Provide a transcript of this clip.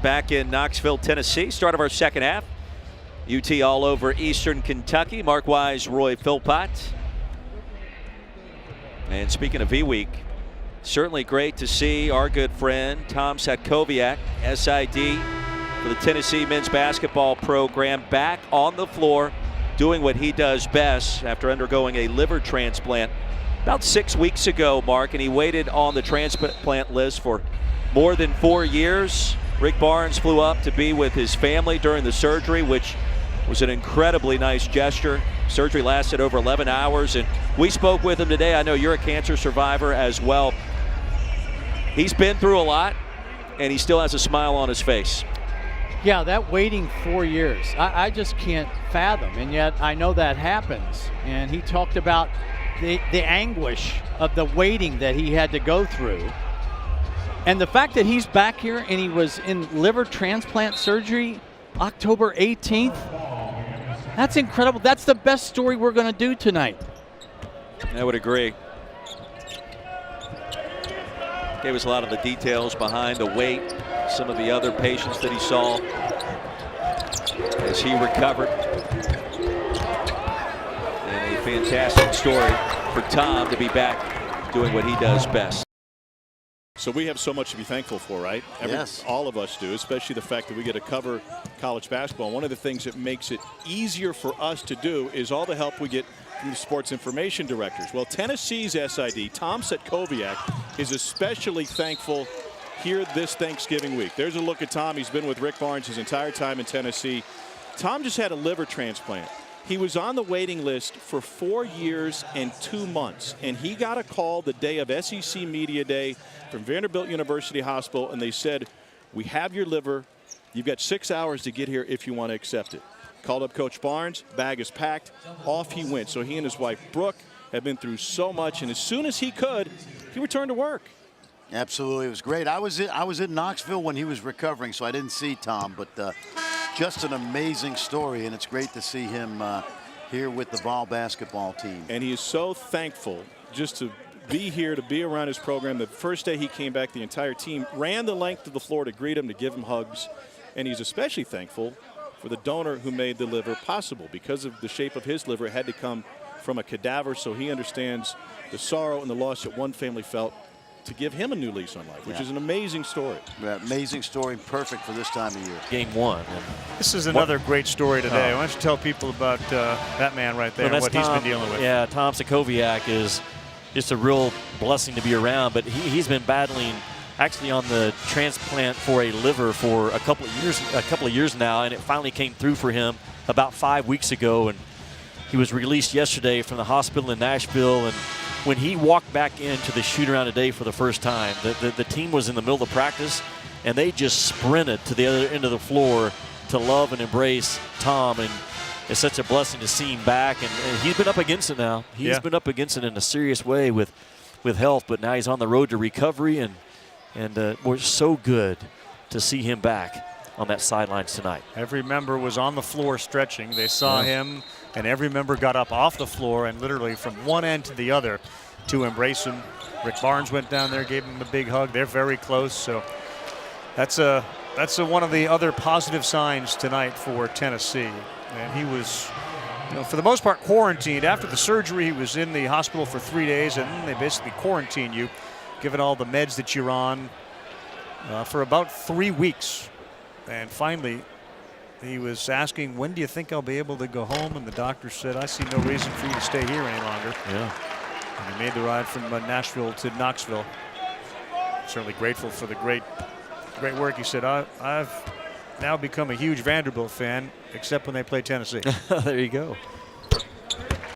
back in Knoxville, Tennessee. Start of our second half. UT all over Eastern Kentucky. Mark Wise, Roy Philpott. And speaking of V-Week, certainly great to see our good friend Tom Satkowiak, SID for the Tennessee men's basketball program, back on the floor doing what he does best after undergoing a liver transplant about 6 weeks ago, Mark, and he waited on the transplant list for more than 4 years. Rick Barnes flew up to be with his family during the surgery, which was an incredibly nice gesture. Surgery lasted over 11 hours, and we spoke with him today. I know you're a cancer survivor as well. He's been through a lot, and he still has a smile on his face. Yeah, that waiting 4 years, I just can't fathom, and yet I know that happens. And he talked about the anguish of the waiting that he had to go through. And the fact that he's back here and he was in liver transplant surgery October 18th, that's incredible. That's the best story we're going to do tonight. I would agree. Gave us a lot of the details behind the wait, some of the other patients that he saw as he recovered. And a fantastic story for Tom to be back doing what he does best. So we have so much to be thankful for, right? Yes. All of us do, especially the fact that we get to cover college basketball. One of the things that makes it easier for us to do is all the help we get from the sports information directors. Well, Tennessee's SID, Tom Satkowiak, is especially thankful here this Thanksgiving week. There's a look at Tom. He's been with Rick Barnes his entire time in Tennessee. Tom just had a liver transplant. He was on the waiting list for 4 years and 2 months, and he got a call the day of SEC Media Day from Vanderbilt University Hospital, and they said, we have your liver. You've got 6 hours to get here if you want to accept it. Called up Coach Barnes. Bag is packed. Off he went. So he and his wife, Brooke, have been through so much, and as soon as he could, he returned to work. Absolutely. It was great. I was in Knoxville when he was recovering, so I didn't see Tom, but just an amazing story, and it's great to see him here with the Vol basketball team. And he is so thankful just to be here, to be around his program. The first day he came back, the entire team ran the length of the floor to greet him, to give him hugs. And he's especially thankful for the donor who made the liver possible. Because of the shape of his liver, it had to come from a cadaver, so he understands the sorrow and the loss that one family felt to give him a new lease on life, which is an amazing story. Yeah, amazing story, perfect for this time of year. Game one. This is another great story today. Why don't you tell people about that man right there, and what he's been dealing with. Yeah, Tom Satkowiak is just a real blessing to be around, but he's been battling actually on the transplant for a liver for a couple of years now, and it finally came through for him about 5 weeks ago, and he was released yesterday from the hospital in Nashville. And when he walked back into the shoot-around today for the first time, the team was in the middle of practice, and they just sprinted to the other end of the floor to love and embrace Tom. And it's such a blessing to see him back. And he's been up against it now. He's been up against it in a serious way with health, but now he's on the road to recovery, and we're so good to see him back on that sidelines tonight. Every member was on the floor stretching. They saw him, and every member got up off the floor and literally from one end to the other to embrace him. Rick Barnes went down there, gave him a big hug. They're very close, so that's one of the other positive signs tonight for Tennessee. And he was, for the most part, quarantined. After the surgery, he was in the hospital for 3 days, and then they basically quarantine you, given all the meds that you're on, for about 3 weeks. And finally, he was asking, when do you think I'll be able to go home? And the doctor said, I see no reason for you to stay here any longer. Yeah. And he made the ride from Nashville to Knoxville. Certainly grateful for the great work. He said, I've now become a huge Vanderbilt fan, except when they play Tennessee. There you go.